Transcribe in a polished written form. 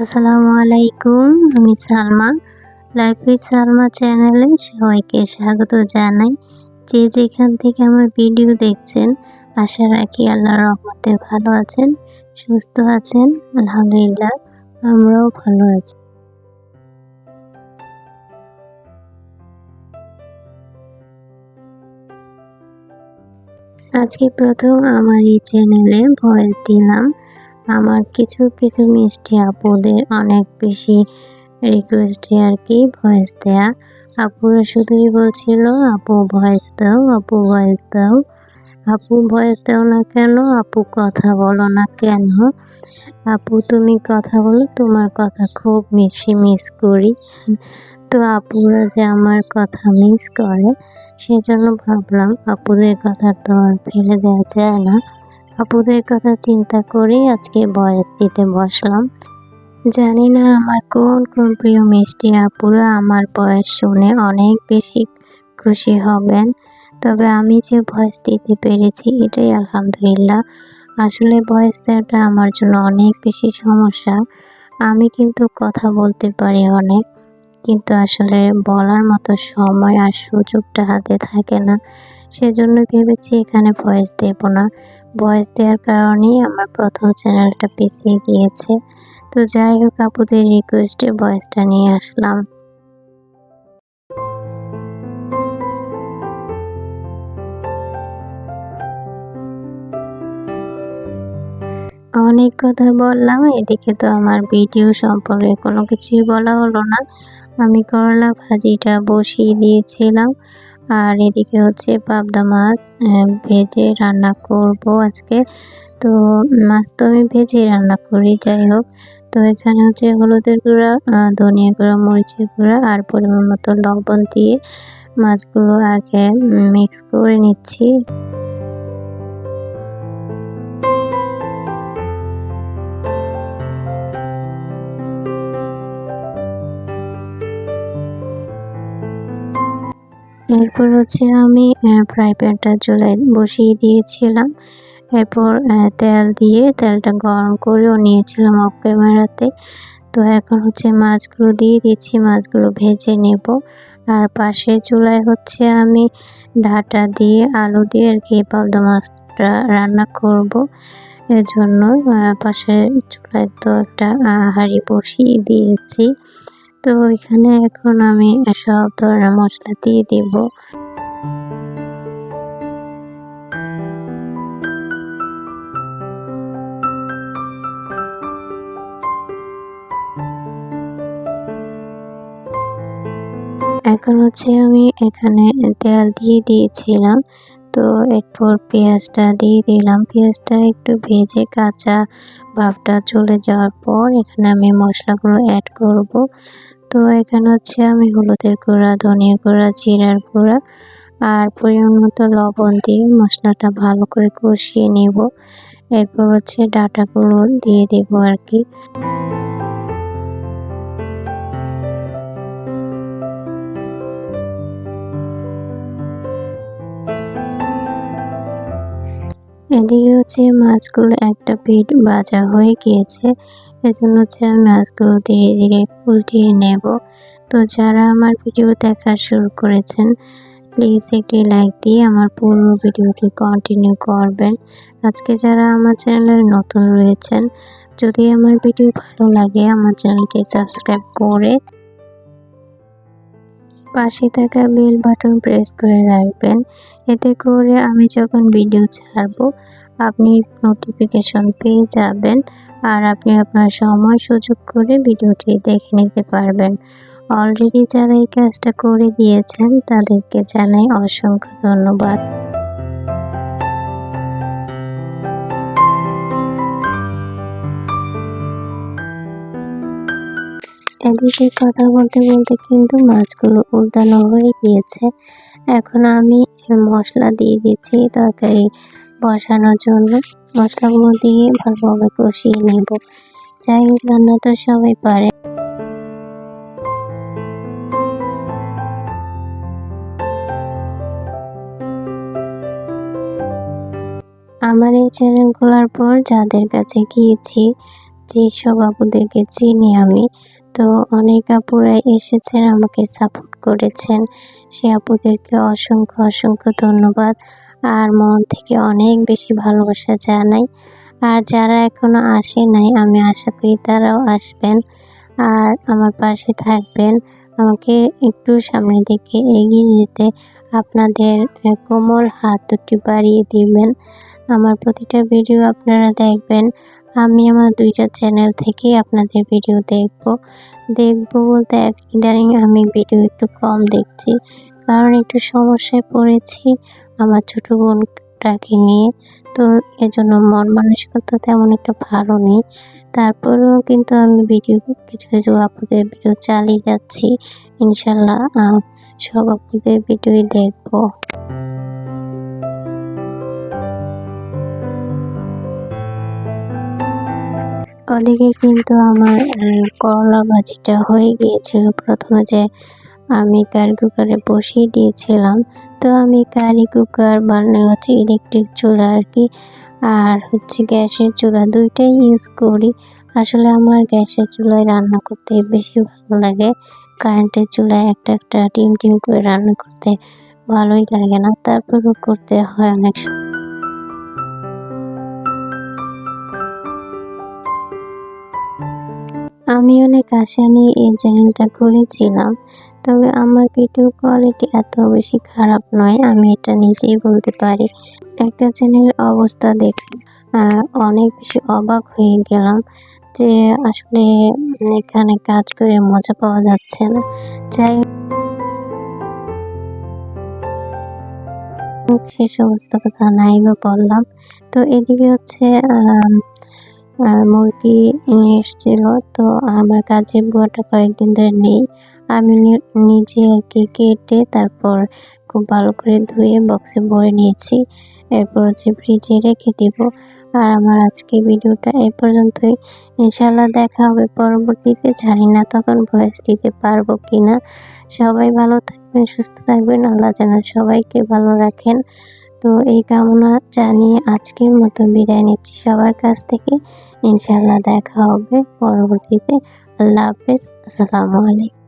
আসসালামু আলাইকুম। আমি সালমা। লাইফ উইথ সালমা চ্যানেলে সবাইকে স্বাগত জানাই। যে যেখান থেকে আমার ভিডিও দেখছেন, আশা রাখি আল্লাহর রহমতে ভালো আছেন, সুস্থ আছেন। আলহামদুলিল্লাহ, আমরাও ভালো আছি। আজকে প্রথম আমার এই চ্যানেলে ভয়েস দিলাম। আমার কিছু মিষ্টি আপুদের অনেক বেশি রিকোয়েস্টে আর কি ভয়েস দেয়া। আপুরা শুধুই বলছিল, আপু ভয়েস দাও, আপু ভয়েস দাও। আপু ভয়েস দাও না কেন? আপু কথা বলো না কেন? আপু তুমি কথা বলো, তোমার কথা খুব বেশি মিস করি। তো আপুরা যে আমার কথা মিস করে, সেজন্য ভাবলাম আপুদের কথা তো আর ফেলে দেওয়া যায় না। আপুদের কথা চিন্তা করেই আজকে ভয়েস দিতে বসলাম। জানি না আমার কোন প্রিয় মিষ্টি আপুরা আমার ভয়েস শুনে অনেক বেশি খুশি হবেন। তবে আমি যে ভয়েস দিতে পেরেছি এটাই আলহামদুলিল্লাহ। আসলে ভয়েস দেওয়াটা আমার জন্য অনেক বেশি সমস্যা। আমি কিন্তু কথা বলতে পারি অনেক, কিন্তু আসলে বলার মতো সময় আর সুযোগটা হাতে থাকে না। সেজন্য ভেবেছি এখানে ভয়েস দেব না। ভয়েস দেওয়ার কারণেই আমার প্রথম চ্যানেলটা পিছিয়ে গিয়েছে। তো যাই হোক, আপুদের রিকোয়েস্টে ভয়েসটা নিয়ে আসলাম। অনেক কথা বললাম, এদিকে তো আমার ভিডিও সম্পর্কে কোনো কিছুই বলা হলো না। আমি করলা ভাজিটা বসিয়ে দিয়েছিলাম, আর এদিকে হচ্ছে পাবদা মাছ ভেজে রান্না করব আজকে। তো মাছ তো আমি ভেজে রান্না করি, যাই হোক। তো এখানে হচ্ছে হলুদের গুঁড়া, ধনিয়া গুঁড়া, মরিচের গুঁড়া আর পরিমাণ মতো লবণ দিয়ে মাছগুলো আগে মিক্স করে নিচ্ছি। এরপর হচ্ছে আমি ফ্রাই প্যানটা চুলায় বসিয়ে দিয়েছিলাম। এরপর তেল দিয়ে তেলটা গরম করেও নিয়েছিলাম অফ ক্যামেরাতে। তো এখন হচ্ছে মাছগুলো দিয়ে দিচ্ছি, মাছগুলো ভেজে নেব। আর পাশে চুলায় হচ্ছে আমি ডাঁটা দিয়ে আলু দিয়ে আর কি পাবদা মাছটা রান্না করব। এজন্য পাশে চুলায় তো একটা হাঁড়ি বসিয়ে দিয়েছি। তো এখানে এখন আমি সব ধরনের মশলা দিয়ে দেব। এখন হচ্ছে আমি এখানে তেল দিয়ে দিয়েছিলাম। তো এরপর পেঁয়াজটা দিয়ে দিলাম। পেঁয়াজটা একটু ভেজে কাঁচা ভাবটা চলে যাওয়ার পর এখানে আমি মশলাগুলো অ্যাড করব। তো এখানে হচ্ছে আমি হলুদের গুঁড়া, ধনিয়া গুঁড়া, জিরার গুঁড়া আর পরিমাণ মতো লবণ দিয়ে মশলাটা ভালো করে কষিয়ে নেব। এরপর হচ্ছে ডাঁটাগুলো দিয়ে দেব আর কি। এদিকে হচ্ছে মাছগুলো একটা পিঠ ভাজা হয়ে গিয়েছে, এজন্য হচ্ছে আমি মাছগুলো ধীরে ধীরে উল্টিয়ে নেব। তো যারা আমার ভিডিও দেখা শুরু করেছেন, প্লিজ একটি লাইক দিয়ে আমার পুরো ভিডিওটি কন্টিনিউ করবেন। আজকে যারা আমার চ্যানেলে নতুন রয়েছেন, যদি আমার ভিডিও ভালো লাগে আমার চ্যানেলটি সাবস্ক্রাইব করে পাশে থাকা বেল বাটন প্রেস করে রাখবেন। এতে করে আমি যখন ভিডিও ছাড়ব আপনি নোটিফিকেশন পেয়ে যাবেন, আর আপনি আপনার সময় সুযোগ করে ভিডিওটি দেখে নিতে পারবেন। অলরেডি যারা এই কাজটা করে দিয়েছেন তাদেরকে জানাই অসংখ্য ধন্যবাদ। এদিকে কথা বলতে বলতে কিন্তু মাছগুলো উল্টানো হয়ে গিয়েছে। এখন আমি মশলা দিয়ে দিচ্ছি তরকারি বসানোর জন্য। মশলাগুলো দিয়ে ভালোভাবে কষিয়ে নেব। যাই হোক, রান্না তো সবাই পারে। আমার এই চ্যানেল খোলার পর যাদের কাছে গিয়েছি যেসব আপুদেরকে চিনি আমি। তো অনেক আপুরাই এসেছেন, আমাকে সাপোর্ট করেছেন। সে আপুদেরকে অসংখ্য অসংখ্য ধন্যবাদ। আর মন থেকে অনেক বেশি ভালোবাসা জানাই। আর যারা এখনো আসে নাই, আমি আশা করি তারাও আসবেন আর আমার পাশে থাকবেন। আমাকে একটু সামনের দিকে এগিয়ে যেতে আপনাদের কোমল হাত দুটি বাড়িয়ে দিবেন। আমার প্রতিটা ভিডিও আপনারা দেখবেন। আমি আমার ২ টা চ্যানেল থেকেই আপনাদের ভিডিও দেখব বলতে ইদানিং আমি ভিডিও একটু কম দেখছি। কারণ একটু সমস্যায় পড়েছি আমার ছোট বোনটাকে নিয়ে। তো এজন্য মন মানসিকতা তেমন একটা ভালো নেই। তারপরেও কিন্তু আমি কিছু কিছু আপুদের ভিডিও চালিয়ে যাচ্ছি। ইনশাল্লাহ সব আপুদের ভিডিওই দেখব। ওদিকে কিন্তু আমার করলা ভাজিটা হয়ে গিয়েছিল। প্রথমে যে আমি কারি কুকারে বসিয়ে দিয়েছিলাম। তো আমি কারি কুকার মানে হচ্ছে ইলেকট্রিক চুলা আর কি, আর হচ্ছে গ্যাসের চুলা ২ টাই ইউজ করি। আসলে আমার গ্যাসের চুলায় রান্না করতে বেশি ভালো লাগে। কারেন্টের চুলায় একটা টিম করে রান্না করতে ভালোই লাগে না। তারপরেও করতে হয় অনেক আমি অনেক আশা নিয়ে এই চ্যানেলটা খুলেছিলাম। তবে আমার ভিডিও কোয়ালিটি এত বেশি খারাপ নয়, আমি এটা নিজেই বলতে পারি। একটা চ্যানেলের অবস্থা দেখে অনেক বেশি অবাক হয়ে গেলাম যে আসলে এখানে কাজ করে মজা পাওয়া যাচ্ছে না। যাই হোক, সে সমস্ত কথা নাই বা বললাম। তো এদিকে হচ্ছে মুরগি এসছিল। তো আমার কাজের বুয়াটা কয়েকদিন ধরে নেই। আমি নিজে আর কি কেটে তারপর খুব ভালো করে ধুয়ে বক্সে ভরে নিয়েছি। এরপর হচ্ছে ফ্রিজে রেখে দিব। আর আমার আজকে ভিডিওটা এই পর্যন্তই। ইনশাল্লাহ দেখা হবে পরবর্তীতে। জানি না তখন ভয়েস দিতে পারবো কিনা। সবাই ভালো থাকবেন, সুস্থ থাকবেন। আল্লাহ যেন সবাইকে ভালো রাখেন। তো এই কামনা জানিয়ে আজকের মতো বিদায় নিচ্ছি সবার কাছ থেকে। ইনশাল্লাহ দেখা হবে পরবর্তীতে। আল্লাহ হাফেজ। আসসালামু আলাইকুম।